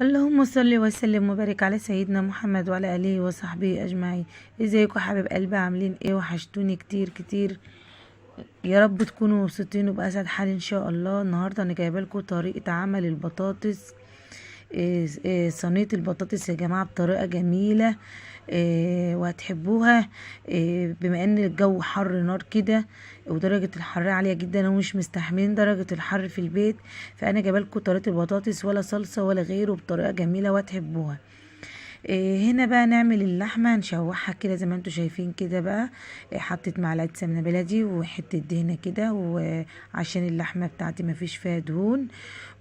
اللهم صل وسلم وبارك على سيدنا محمد وعلى اله وصحبه اجمعين. ازيكم حبايب قلبي؟ عاملين ايه؟ وحشتوني كتير كتير. يا رب تكونوا مبسوطين وبأسعد حال ان شاء الله. النهارده انا جايبه لكم طريقه عمل البطاطس، صينيه البطاطس يا جماعه بطريقه جميله وهتحبوها. بما ان الجو حر نار كده ودرجه الحراره عاليه جدا ومش مستحملين درجه الحر في البيت، فانا جايبه لكم طريقه البطاطس ولا صلصه ولا غيره بطريقه جميله وهتحبوها. هنا بقى نعمل اللحمه نشوحها كده زي ما انتم شايفين كده بقى. حطيت معلقه سمنه بلدي وحته دهنه كده، وعشان اللحمه بتاعتي ما فيش فيها دهون.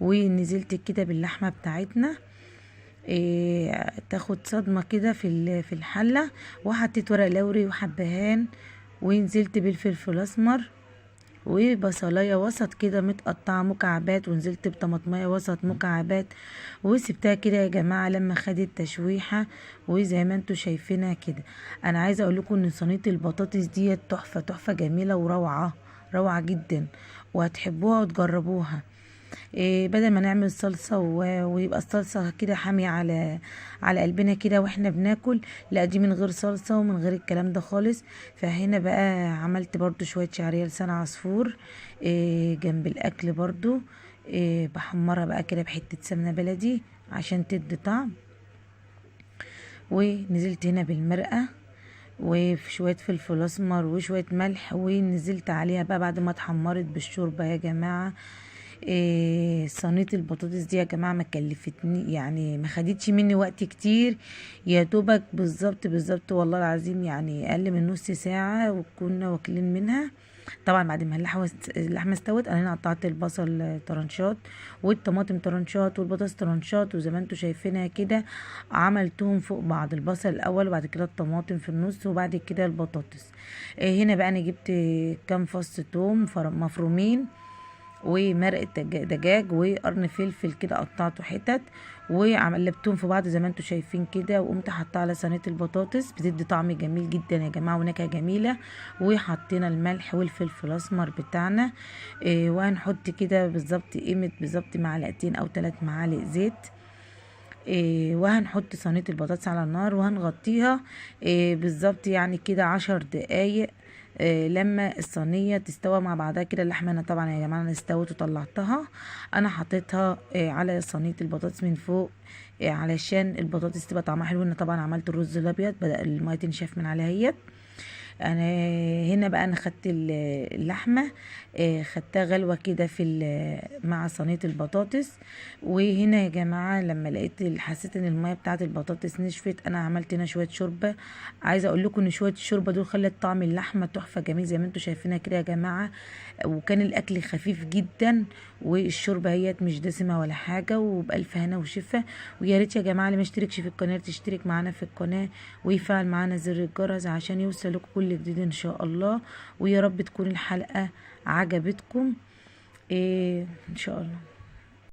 ونزلت كده باللحمه بتاعتنا تاخد صدمه كده في الحله. وحطيت ورق لوري وحبهان، ونزلت بالفلفل اسمر وبصلايه وسط كده متقطعه مكعبات، ونزلت بطماطميه وسط مكعبات، وسبتها كده يا جماعه لما خدت تشويحه. وزي ما انتم شايفينها كده، انا عايزه اقول لكم ان صينيه البطاطس دي تحفه تحفه جميله وروعه روعه جدا، وهتحبوها وتجربوها. بدل ما نعمل صلصة ويبقى الصلصة كده حامية على قلبنا كده واحنا بناكل، لا دي من غير صلصة ومن غير الكلام ده خالص. فهنا بقى عملت برضو شوية شعرية لسان عصفور جنب الاكل برضو. بحمرها بقى كده بحتة سمنة بلدي عشان تدي طعم. ونزلت هنا بالمرقة وشوية فلفل اسمر وشوية ملح، ونزلت عليها بقى بعد ما اتحمرت بالشوربة يا جماعة. صينيه البطاطس دي يا جماعه ما كلفتني، يعني ما خدتش مني وقت كتير، يا دوبك بالظبط بالظبط والله العظيم يعني اقل من نص ساعه وكنا واكلين منها. طبعا بعد ما اللحمه استوت انا هنا قطعت البصل طرنشات والطماطم طرنشات والبطاطس طرنشات، وزي ما انتم شايفينها كده عملتهم فوق بعض، البصل الاول وبعد كده الطماطم في النص وبعد كده البطاطس. هنا بقى انا جبت كام فص توم مفرومين ومرقه دجاج وقرن فلفل كده قطعته حتت وقلبتهم في بعض زي ما انتم شايفين كده، وقمت حاطاه على صينيه البطاطس بتدي طعم جميل جدا يا جماعه ونكهه جميله. وحطينا الملح والفلفل الاسمر بتاعنا. وهنحط كده بالظبط قيمه بالظبط معلقتين او 3 معالق زيت. وهنحط صينيه البطاطس على النار وهنغطيها بالظبط يعني كده 10 دقايق. لما الصينيه تستوى مع بعضها كده. اللحمه انا طبعا يا جماعه انا استوت وطلعتها، انا حطيتها على صينيه البطاطس من فوق علشان البطاطس تبقى طعمها حلو. انا طبعا عملت الرز الابيض بدا الميه تنشف من عليها اهيت. انا هنا بقى انا خدت اللحمه خدتها غلوه كده مع صينيه البطاطس. وهنا يا جماعه لما حسيت ان الميه بتاعه البطاطس نشفت، انا عملت هنا شويه شوربه. عايزه اقول لكم ان شويه الشوربه دول خلت طعم اللحمه تحفه جميل زي ما انتم شايفينها كده يا جماعه. وكان الاكل خفيف جدا والشوربه هي مش دسمه ولا حاجه، وبالف هنا وشفا. ويا ريت يا جماعه اللي ما اشتركش في القناه تشترك معانا في القناه ويفعل معانا زر الجرس عشان يوصل لكم كل جديد ان شاء الله. ويا رب تكون الحلقه عجبتكم ان شاء الله.